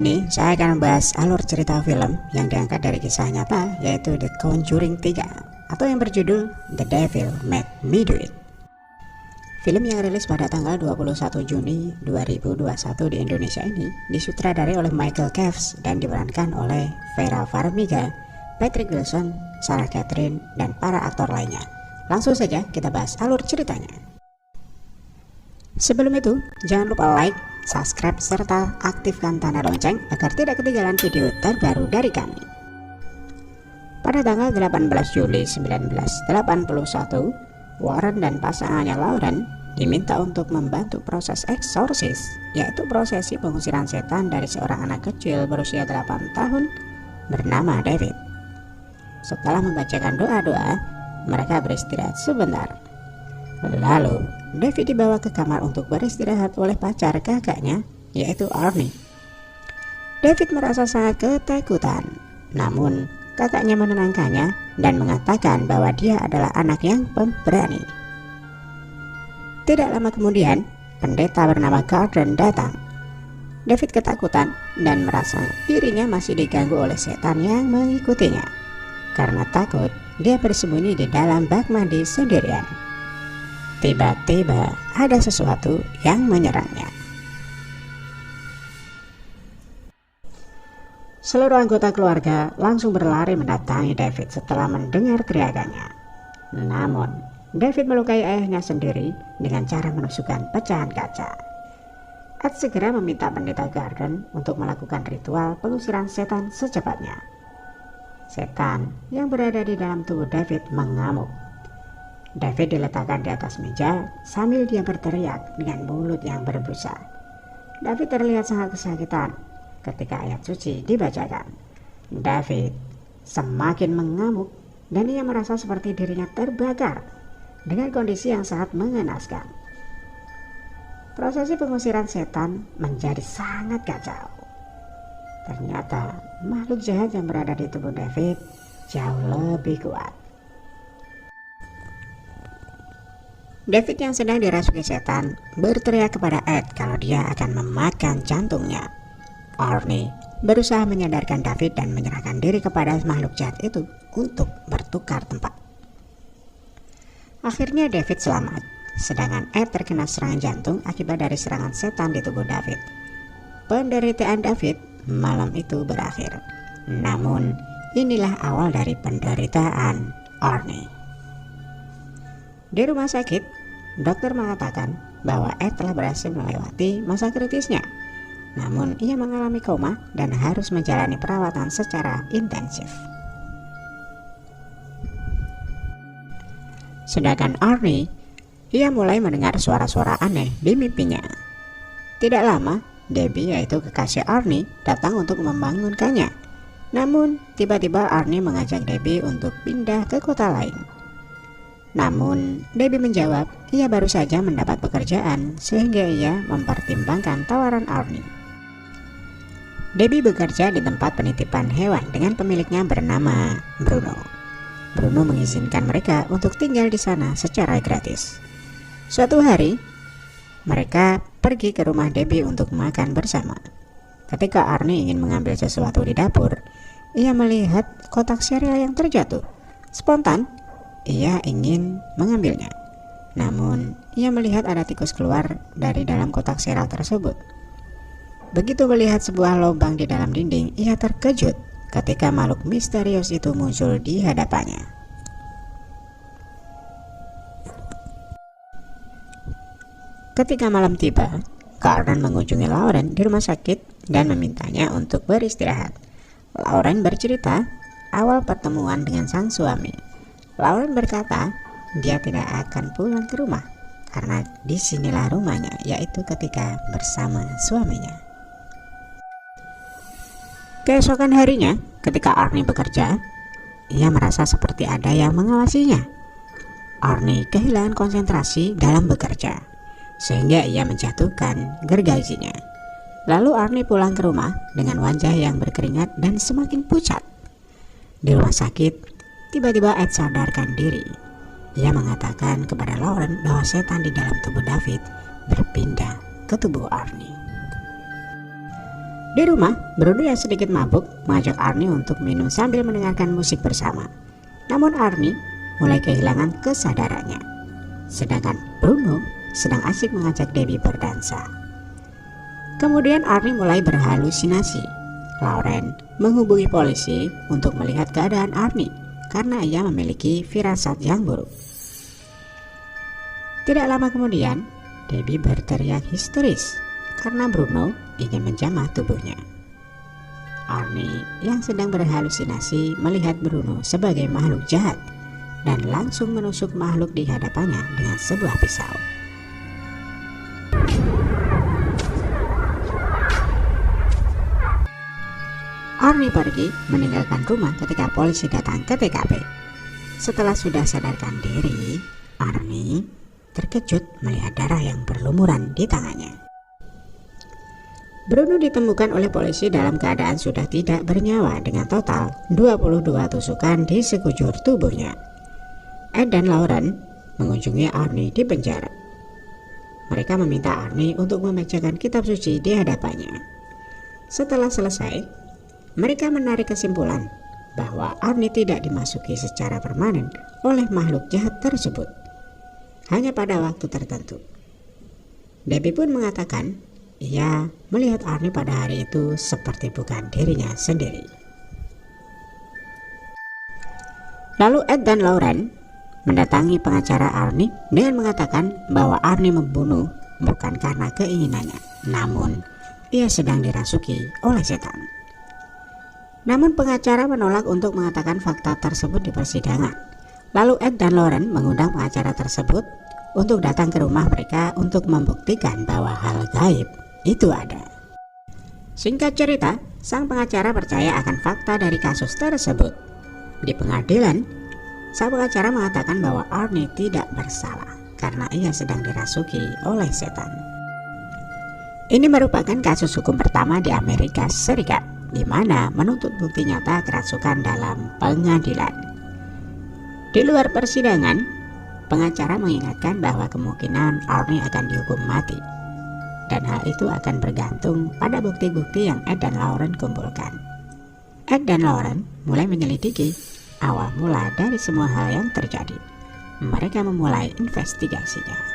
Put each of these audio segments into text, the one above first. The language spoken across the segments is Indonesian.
Ini saya akan membahas alur cerita film yang diangkat dari kisah nyata, yaitu The Conjuring 3 atau yang berjudul The Devil Made Me Do It. Film yang rilis pada tanggal 21 Juni 2021 di Indonesia ini disutradarai oleh Michael Caves dan diperankan oleh Vera Farmiga, Patrick Wilson, Sarah Catherine, dan para aktor lainnya. Langsung saja kita bahas alur ceritanya. Sebelum itu, jangan lupa like, subscribe, serta aktifkan tanda lonceng agar tidak ketinggalan video terbaru dari kami. Pada tanggal 18 Juli 1981, Warren dan pasangannya Lauren diminta untuk membantu proses eksorsis, yaitu prosesi pengusiran setan dari seorang anak kecil berusia 8 tahun bernama David. Setelah membacakan doa-doa, mereka beristirahat sebentar. Lalu, David dibawa ke kamar untuk beristirahat oleh pacar kakaknya, yaitu Arnie. David merasa sangat ketakutan, namun kakaknya menenangkannya dan mengatakan bahwa dia adalah anak yang pemberani. Tidak lama kemudian, pendeta bernama Gordon datang. David ketakutan dan merasa dirinya masih diganggu oleh setan yang mengikutinya. Karena takut, dia bersembunyi di dalam bak mandi sendirian. Tiba-tiba ada sesuatu yang menyerangnya. Seluruh anggota keluarga langsung berlari mendatangi David setelah mendengar teriakannya. Namun, David melukai ayahnya sendiri dengan cara menusukkan pecahan kaca. Ed segera meminta pendeta Gordon untuk melakukan ritual pengusiran setan secepatnya. Setan yang berada di dalam tubuh David mengamuk. David diletakkan di atas meja sambil dia berteriak dengan mulut yang berbusa. David terlihat sangat kesakitan ketika ayat suci dibacakan. David semakin mengamuk dan ia merasa seperti dirinya terbakar dengan kondisi yang sangat mengenaskan. Prosesi pengusiran setan menjadi sangat kacau. Ternyata makhluk jahat yang berada di tubuh David jauh lebih kuat. David yang sedang dirasuki setan berteriak kepada Ed kalau dia akan memakan jantungnya. Arnie berusaha menyadarkan David dan menyerahkan diri kepada makhluk jahat itu untuk bertukar tempat. Akhirnya David selamat, sedangkan Ed terkena serangan jantung akibat dari serangan setan di tubuh David. Penderitaan David malam itu berakhir. Namun, inilah awal dari penderitaan Arnie. Di rumah sakit, dokter mengatakan bahwa Ed telah berhasil melewati masa kritisnya. Namun, ia mengalami koma dan harus menjalani perawatan secara intensif. Sedangkan Arnie, ia mulai mendengar suara-suara aneh di mimpinya. Tidak lama, Debbie, yaitu kekasih Arnie, datang untuk membangunkannya. Namun, tiba-tiba Arnie mengajak Debbie untuk pindah ke kota lain. Namun, Debbie menjawab, ia baru saja mendapat pekerjaan sehingga ia mempertimbangkan tawaran Arnie. Debbie bekerja di tempat penitipan hewan dengan pemiliknya bernama Bruno. Bruno mengizinkan mereka untuk tinggal di sana secara gratis. Suatu hari, mereka pergi ke rumah Debbie untuk makan bersama. Ketika Arnie ingin mengambil sesuatu di dapur, ia melihat kotak sereal yang terjatuh. Spontan, ia ingin mengambilnya. Namun, ia melihat ada tikus keluar dari dalam kotak sereal tersebut. Begitu melihat sebuah lubang di dalam dinding, ia terkejut ketika makhluk misterius itu muncul di hadapannya. Ketika malam tiba, Gordon mengunjungi Lauren di rumah sakit dan memintanya untuk beristirahat. Lauren bercerita awal pertemuan dengan sang suami. Lauren berkata dia tidak akan pulang ke rumah karena disinilah rumahnya, yaitu ketika bersama suaminya. Keesokan harinya, ketika Arnie bekerja, ia merasa seperti ada yang mengawasinya. Arnie kehilangan konsentrasi dalam bekerja, sehingga ia menjatuhkan gergajinya. Lalu Arnie pulang ke rumah dengan wajah yang berkeringat dan semakin pucat. Di rumah sakit, tiba-tiba Ed sadarkan diri. Ia mengatakan kepada Lauren bahwa setan di dalam tubuh David berpindah ke tubuh Arnie. Di rumah, Bruno yang sedikit mabuk mengajak Arnie untuk minum sambil mendengarkan musik bersama. Namun Arnie mulai kehilangan kesadarannya, sedangkan Bruno sedang asik mengajak Debbie berdansa. Kemudian Arnie mulai berhalusinasi. Lauren menghubungi polisi untuk melihat keadaan Arnie karena ia memiliki firasat yang buruk. Tidak lama kemudian, Debbie berteriak histeris karena Bruno ingin menjamah tubuhnya. Arnie yang sedang berhalusinasi melihat Bruno sebagai makhluk jahat dan langsung menusuk makhluk di hadapannya dengan sebuah pisau. Arnie pergi meninggalkan rumah ketika polisi datang ke TKP. Setelah sudah sadarkan diri, Arnie terkejut melihat darah yang berlumuran di tangannya. Bruno ditemukan oleh polisi dalam keadaan sudah tidak bernyawa dengan total 22 tusukan di sekujur tubuhnya. Ed dan Lauren mengunjungi Arnie di penjara. Mereka meminta Arnie untuk membacakan kitab suci di hadapannya. Setelah selesai, mereka menarik kesimpulan bahwa Arnie tidak dimasuki secara permanen oleh makhluk jahat tersebut, hanya pada waktu tertentu. Debbie pun mengatakan ia melihat Arnie pada hari itu seperti bukan dirinya sendiri. Lalu Ed dan Lauren mendatangi pengacara Arnie dengan mengatakan bahwa Arnie membunuh bukan karena keinginannya, namun ia sedang dirasuki oleh setan. Namun pengacara menolak untuk mengatakan fakta tersebut di persidangan. Lalu Ed dan Lauren mengundang pengacara tersebut untuk datang ke rumah mereka untuk membuktikan bahwa hal gaib itu ada. Singkat cerita, sang pengacara percaya akan fakta dari kasus tersebut. Di pengadilan, sang pengacara mengatakan bahwa Arnie tidak bersalah karena ia sedang dirasuki oleh setan. Ini merupakan kasus hukum pertama di Amerika Serikat, di mana menuntut bukti nyata kerasukan dalam pengadilan. Di luar persidangan, pengacara mengingatkan bahwa kemungkinan Arnie akan dihukum mati, dan hal itu akan bergantung pada bukti-bukti yang Ed dan Lauren kumpulkan. Ed dan Lauren mulai menyelidiki awal mula dari semua hal yang terjadi. Mereka memulai investigasinya.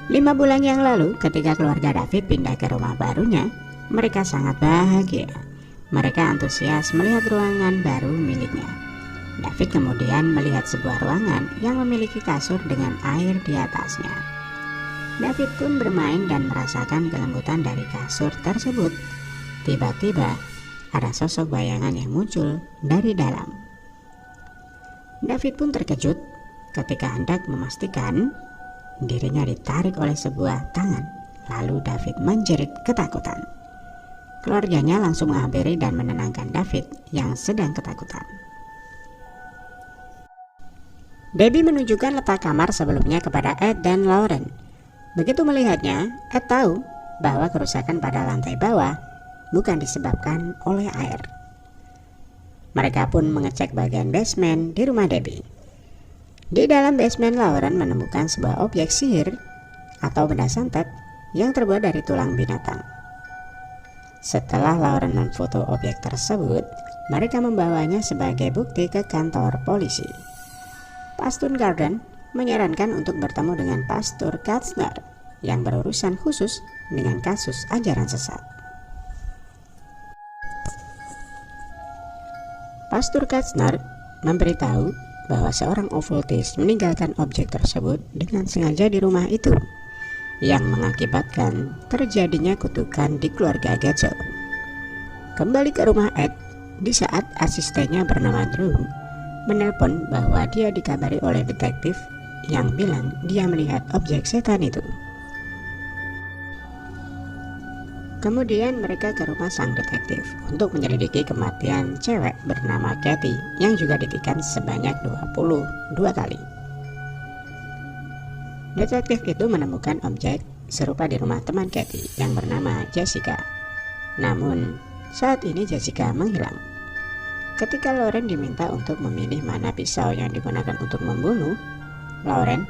5 bulan yang lalu, ketika keluarga David pindah ke rumah barunya, mereka sangat bahagia. Mereka antusias melihat ruangan baru miliknya. David kemudian melihat sebuah ruangan yang memiliki kasur dengan air di atasnya. David pun bermain dan merasakan kelembutan dari kasur tersebut. Tiba-tiba, ada sosok bayangan yang muncul dari dalam. David pun terkejut ketika hendak memastikan dirinya ditarik oleh sebuah tangan. Lalu David menjerit ketakutan. Keluarganya langsung menghampiri dan menenangkan David yang sedang ketakutan. Debbie menunjukkan letak kamar sebelumnya kepada Ed dan Lauren. Begitu melihatnya, Ed tahu bahwa kerusakan pada lantai bawah bukan disebabkan oleh air. Mereka pun mengecek bagian basement di rumah Debbie. Di dalam basement, Lauren menemukan sebuah objek sihir atau benda santet yang terbuat dari tulang binatang. Setelah Lauren memfoto objek tersebut, mereka membawanya sebagai bukti ke kantor polisi. Pastor Garden menyarankan untuk bertemu dengan Pastor Katzner yang berurusan khusus dengan kasus ajaran sesat. Pastor Katzner memberitahu bahwa seorang okkultis meninggalkan objek tersebut dengan sengaja di rumah itu, yang mengakibatkan terjadinya kutukan di keluarga Getzel. Kembali ke rumah Ed, di saat asistennya bernama Drew menelpon bahwa dia dikabari oleh detektif yang bilang dia melihat objek setan itu. Kemudian mereka ke rumah sang detektif untuk menyelidiki kematian cewek bernama Kathy yang juga ditikam sebanyak 22 kali. Detektif itu menemukan objek serupa di rumah teman Kathy yang bernama Jessica. Namun, saat ini Jessica menghilang. Ketika Lauren diminta untuk memilih mana pisau yang digunakan untuk membunuh, Lauren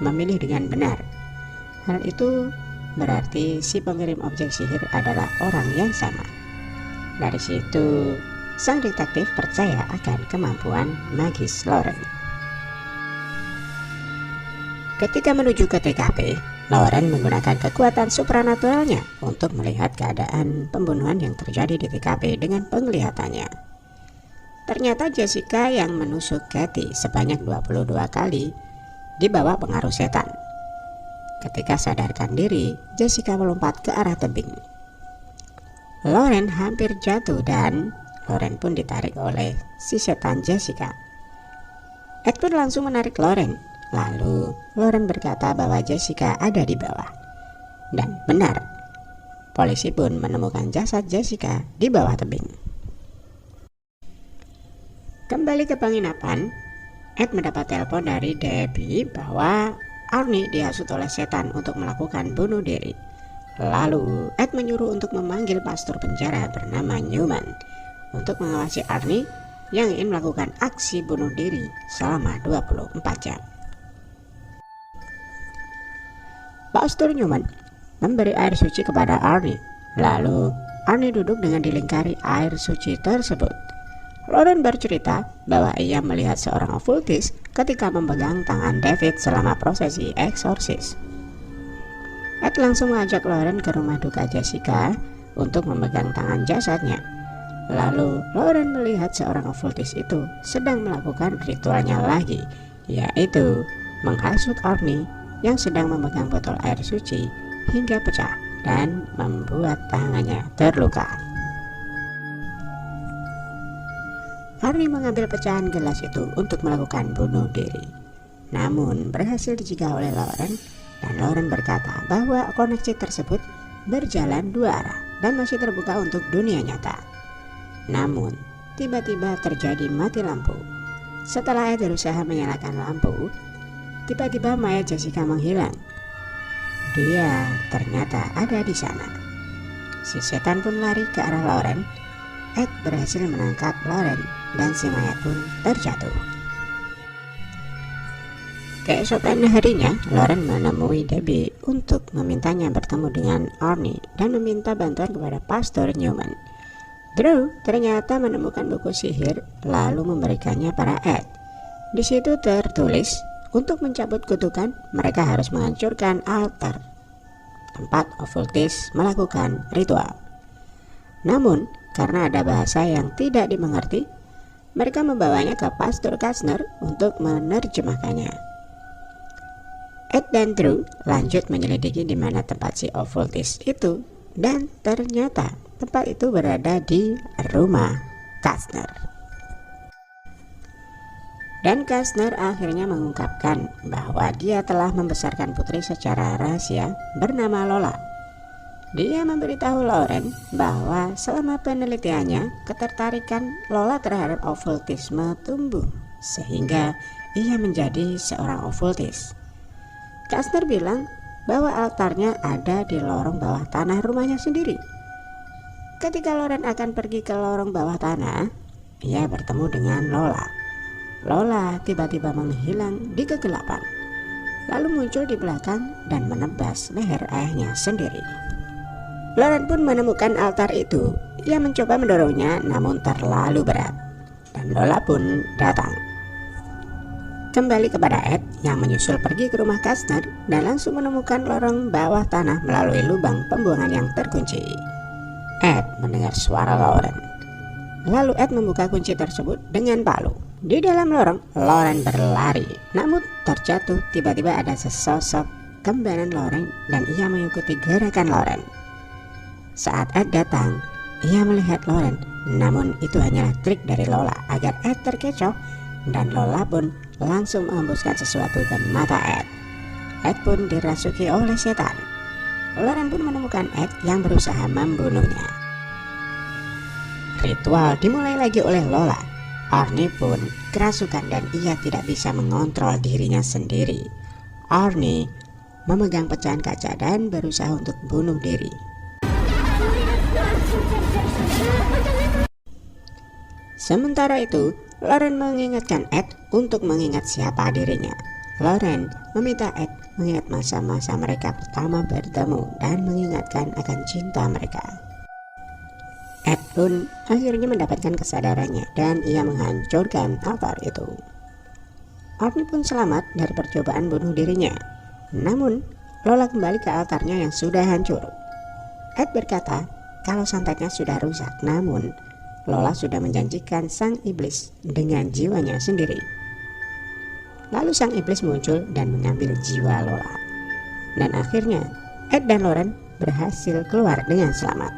memilih dengan benar. Hal itu berarti si pengirim objek sihir adalah orang yang sama. Dari situ, sang detektif percaya akan kemampuan magis Lauren. Ketika menuju ke TKP, Lauren menggunakan kekuatan supranaturalnya untuk melihat keadaan pembunuhan yang terjadi di TKP dengan penglihatannya. Ternyata Jessica yang menusuk Katie sebanyak 22 kali di bawah pengaruh setan. Ketika sadarkan diri, Jessica melompat ke arah tebing. Lauren hampir jatuh dan Lauren pun ditarik oleh si setan Jessica. Ed pun langsung menarik Lauren. Lalu Lauren berkata bahwa Jessica ada di bawah. Dan benar, polisi pun menemukan jasad Jessica di bawah tebing. Kembali ke penginapan, Ed mendapat telepon dari Debbie bahwa Arnie dihasut oleh setan untuk melakukan bunuh diri. Lalu Ed menyuruh untuk memanggil pastor penjara bernama Newman untuk mengawasi Arnie yang ingin melakukan aksi bunuh diri selama 24 jam. Pastor Newman memberi air suci kepada Arnie. Lalu Arnie duduk dengan dilingkari air suci tersebut. Lauren bercerita bahwa ia melihat seorang okultis ketika memegang tangan David selama prosesi eksorsis. Ed langsung mengajak Lauren ke rumah duka Jessica untuk memegang tangan jasadnya. Lalu Lauren melihat seorang okultis itu sedang melakukan ritualnya lagi, yaitu menghasut Arnie yang sedang memegang botol air suci hingga pecah dan membuat tangannya terluka. Arnie mengambil pecahan gelas itu untuk melakukan bunuh diri, namun berhasil dicegah oleh Lauren, dan Lauren berkata bahwa koneksi tersebut berjalan dua arah dan masih terbuka untuk dunia nyata. Namun tiba-tiba terjadi mati lampu. Setelah Ed berusaha menyalakan lampu, tiba-tiba mayat Jessica menghilang. Dia ternyata ada di sana. Si setan pun lari ke arah Lauren. Ed berhasil menangkap Lauren dan si mayat pun terjatuh. Keesokan harinya, Lauren menemui Debbie untuk memintanya bertemu dengan Arnie dan meminta bantuan kepada Pastor Newman. Drew ternyata menemukan buku sihir lalu memberikannya pada Ed. Di situ tertulis, untuk mencabut kutukan, mereka harus menghancurkan altar tempat okultis melakukan ritual. Namun, karena ada bahasa yang tidak dimengerti, mereka membawanya ke Pastor Kastner untuk menerjemahkannya. Ed dan Drew lanjut menyelidiki di mana tempat si okultis itu, dan ternyata tempat itu berada di rumah Kastner. Dan Kastner akhirnya mengungkapkan bahwa dia telah membesarkan putri secara rahasia bernama Lola. Dia memberitahu Lauren bahwa selama penelitiannya, ketertarikan Lola terhadap okultisme tumbuh sehingga ia menjadi seorang okultis. Kastner bilang bahwa altarnya ada di lorong bawah tanah rumahnya sendiri. Ketika Lauren akan pergi ke lorong bawah tanah, ia bertemu dengan Lola. Lola tiba-tiba menghilang di kegelapan, lalu muncul di belakang dan menebas leher ayahnya sendiri. Lauren pun menemukan altar itu. Ia mencoba mendorongnya namun terlalu berat, dan Lola pun datang. Kembali kepada Ed yang menyusul pergi ke rumah Kastner dan langsung menemukan lorong bawah tanah melalui lubang pembuangan yang terkunci. Ed mendengar suara Lauren. Lalu Ed membuka kunci tersebut dengan palu. Di dalam lorong, Lauren berlari, namun terjatuh. Tiba-tiba ada sesosok kembaran Lauren dan ia mengikuti gerakan Lauren. Saat Ed datang, ia melihat Lauren, namun itu hanyalah trik dari Lola agar Ed terkecoh, dan Lola pun langsung menghembuskan sesuatu ke mata Ed. Ed pun dirasuki oleh setan. Lauren pun menemukan Ed yang berusaha membunuhnya. Ritual dimulai lagi oleh Lola. Arnie pun kerasukan dan ia tidak bisa mengontrol dirinya sendiri. Arnie memegang pecahan kaca dan berusaha untuk bunuh diri. Sementara itu, Lauren mengingatkan Ed untuk mengingat siapa dirinya. Lauren meminta Ed mengingat masa-masa mereka pertama bertemu dan mengingatkan akan cinta mereka. Ed pun akhirnya mendapatkan kesadarannya dan ia menghancurkan altar itu. Arnie pun selamat dari percobaan bunuh dirinya. Namun, Lola kembali ke altarnya yang sudah hancur. Ed berkata kalau santetnya sudah rusak, namun Lola sudah menjanjikan sang iblis dengan jiwanya sendiri. Lalu sang iblis muncul dan mengambil jiwa Lola. Dan akhirnya Ed dan Lauren berhasil keluar dengan selamat.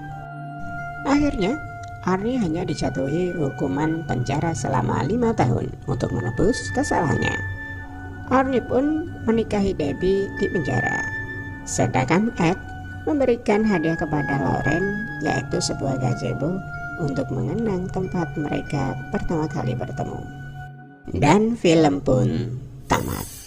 Akhirnya Arnie hanya dijatuhi hukuman penjara selama 5 tahun untuk menebus kesalahannya. Arnie pun menikahi Debbie di penjara. Sedangkan Ed memberikan hadiah kepada Lauren, yaitu sebuah gazebo untuk mengenang tempat mereka pertama kali bertemu. Dan film pun tamat.